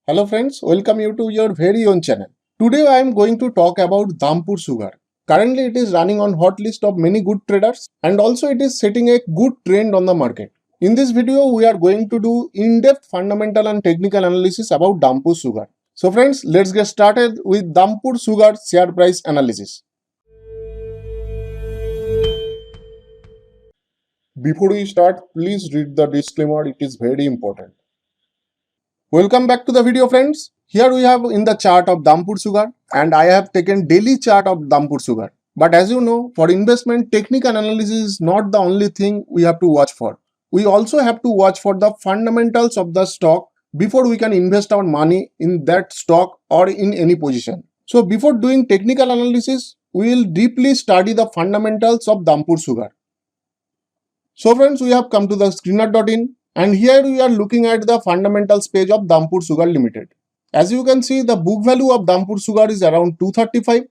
Hello friends, welcome you to your very own channel. Today I am going to talk about Dhampur Sugar. Currently it is running on hot list of many good traders and also it is setting a good trend on the market. In this video we are going to do in-depth fundamental and technical analysis about Dhampur Sugar. So friends, let's get started with Dhampur Sugar share price analysis. Before we start, please read the disclaimer, it is very important. Welcome back to the video friends. Here we have in the chart of Dhampur Sugar and I have taken daily chart of Dhampur Sugar. But as you know, for investment, technical analysis is not the only thing we have to watch for. We also have to watch for the fundamentals of the stock before we can invest our money in that stock or in any position. So before doing technical analysis, we will deeply study the fundamentals of Dhampur Sugar. So friends, we have come to the screener.in. And here we are looking at the fundamentals page of Dhampur Sugar Limited. As you can see, the book value of Dhampur Sugar is around 235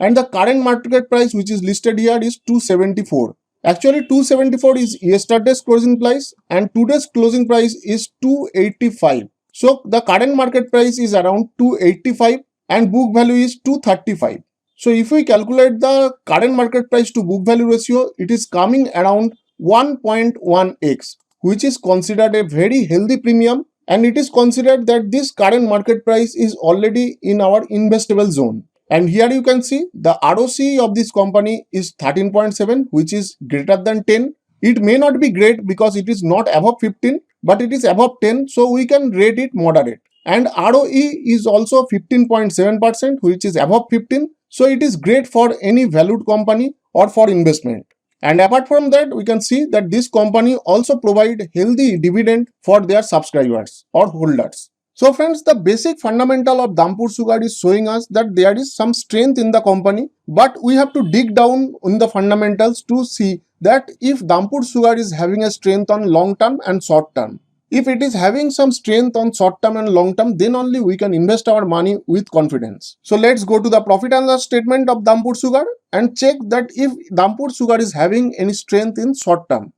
and the current market price which is listed here is 274. Actually 274 is yesterday's closing price and today's closing price is 285. So the current market price is around 285 and book value is 235. So if we calculate the current market price to book value ratio, it is coming around 1.1x. which is considered a very healthy premium, and it is considered that this current market price is already in our investable zone. And here you can see the ROCE of this company is 13.7, which is greater than 10. It may not be great because it is not above 15, but it is above 10, so we can rate it moderate. And ROE is also 15.7%, which is above 15, so it is great for any valued company or for investment. And apart from that, we can see that this company also provide healthy dividend for their subscribers or holders. So friends, the basic fundamental of Dhampur Sugar is showing us that there is some strength in the company, but we have to dig down in the fundamentals to see that if Dhampur Sugar is having a strength on long term and short term. If it is having some strength on short term and long term, then only we can invest our money with confidence. So let's go to the profit and loss statement of Dhampur Sugar and check that if Dhampur Sugar is having any strength in short term.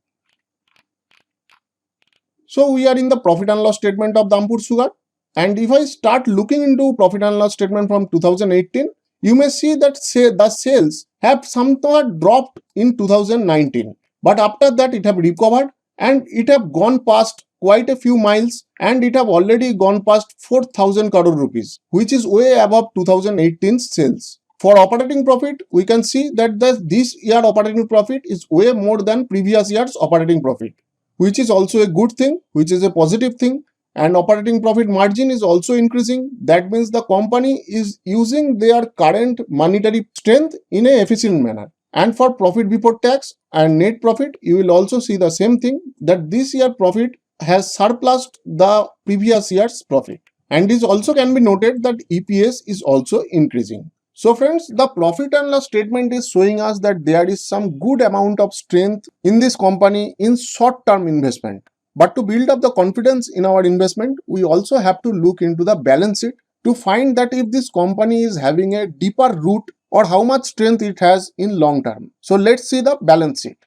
So we are in the profit and loss statement of Dhampur Sugar, and if I start looking into profit and loss statement from 2018, you may see that the sales have somewhat dropped in 2019, but after that it have recovered and it have gone past quite a few miles and it have already gone past 4,000 crore rupees, which is way above 2018's sales. For operating profit, we can see that this year operating profit is way more than previous year's operating profit, which is also a good thing, which is a positive thing. And operating profit margin is also increasing. That means the company is using their current monetary strength in an efficient manner. And for profit before tax and net profit, you will also see the same thing, that this year profit has surpassed the previous year's profit. And this also can be noted that EPS is also increasing. So friends, the profit and loss statement is showing us that there is some good amount of strength in this company in short-term investment. But to build up the confidence in our investment, we also have to look into the balance sheet to find that if this company is having a deeper root or how much strength it has in long term. So let's see the balance sheet.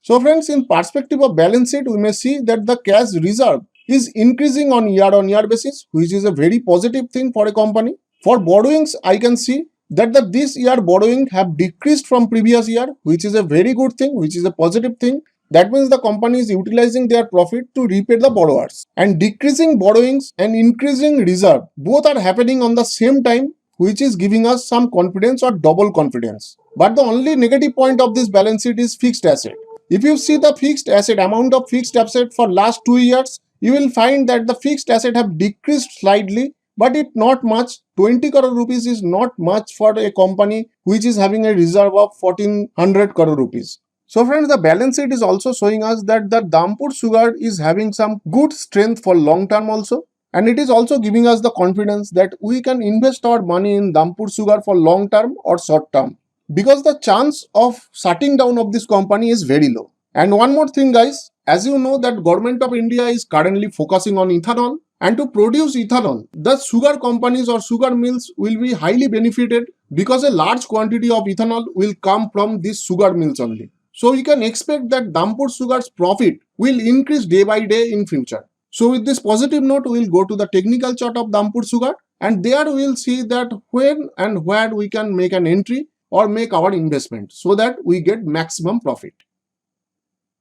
So friends, in perspective of balance sheet, we may see that the cash reserve is increasing on year basis, which is a very positive thing for a company. For borrowings, I can see that this year borrowing have decreased from previous year, which is a very good thing, which is a positive thing. That means the company is utilizing their profit to repay the borrowers. And decreasing borrowings and increasing reserve, both are happening on the same time, which is giving us some confidence or double confidence. But the only negative point of this balance sheet is fixed asset. If you see the fixed asset, amount of fixed asset for last 2 years, you will find that the fixed asset have decreased slightly, but it not much. 20 crore rupees is not much for a company which is having a reserve of 1400 crore rupees. So friends, the balance sheet is also showing us that the Dhampur Sugar is having some good strength for long term also. And it is also giving us the confidence that we can invest our money in Dhampur Sugar for long term or short term, because the chance of shutting down of this company is very low. And one more thing guys, as you know that Government of India is currently focusing on ethanol, and to produce ethanol, the sugar companies or sugar mills will be highly benefited because a large quantity of ethanol will come from these sugar mills only. So we can expect that Dhampur Sugar's profit will increase day by day in future. So with this positive note, we'll go to the technical chart of Dhampur Sugar, and there we'll see that when and where we can make an entry or make our investment so that we get maximum profit.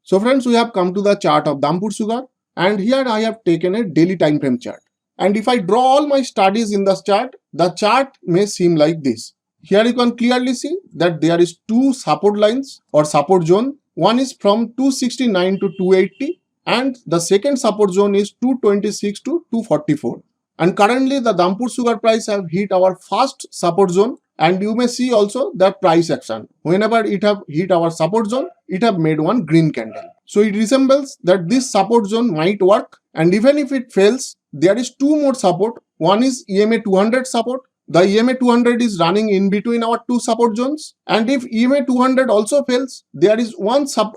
So friends, we have come to the chart of Dhampur Sugar, and here I have taken a daily time frame chart. And if I draw all my studies in the chart may seem like this. Here you can clearly see that there is two support lines or support zone. One is from 269 to 280 and the second support zone is 226 to 244. And currently the Dhampur Sugar price have hit our first support zone, and you may see also the price action. Whenever it have hit our support zone, it have made one green candle. So it resembles that this support zone might work, and even if it fails, there is two more support. One is EMA 200 support. The EMA 200 is running in between our two support zones, and if EMA 200 also fails, there is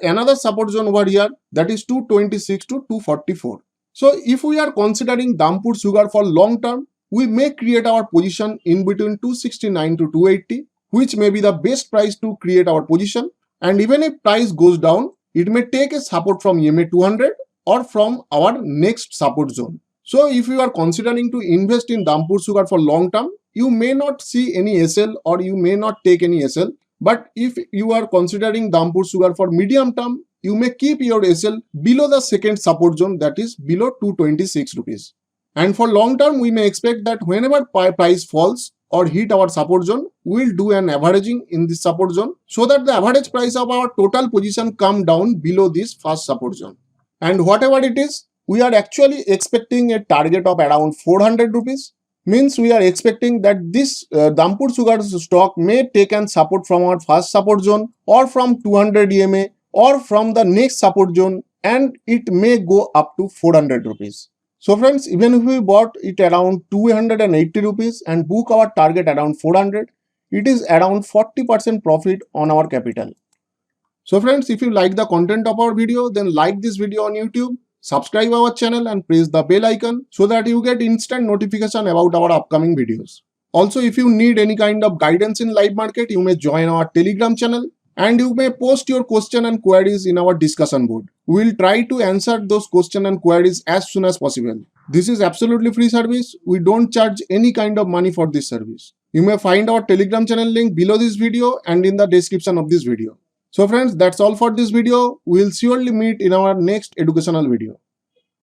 another support zone over here, that is 226 to 244. So if we are considering Dhampur Sugar for long term, we may create our position in between 269 to 280, which may be the best price to create our position. And even if price goes down, it may take a support from EMA 200 or from our next support zone. So if you are considering to invest in Dhampur Sugar for long term, you may not see any SL or you may not take any SL. But if you are considering Dhampur Sugar for medium term, you may keep your SL below the second support zone, that is below 226 rupees. And for long term, we may expect that whenever price falls or hit our support zone, we will do an averaging in this support zone so that the average price of our total position come down below this first support zone. And whatever it is, we are actually expecting a target of around 400 rupees. Means we are expecting that this Dhampur Sugar stock may take an support from our first support zone or from 200 EMA or from the next support zone, and it may go up to 400 rupees. So friends, even if we bought it around 280 rupees and book our target around 400, it is around 40% profit on our capital. So friends, if you like the content of our video, then like this video on YouTube, subscribe our channel and press the bell icon so that you get instant notification about our upcoming videos. Also, if you need any kind of guidance in live market, you may join our Telegram channel and you may post your question and queries in our discussion board. We will try to answer those questions and queries as soon as possible. This is absolutely free service. We don't charge any kind of money for this service. You may find our Telegram channel link below this video and in the description of this video. So friends, that's all for this video. We will surely meet in our next educational video.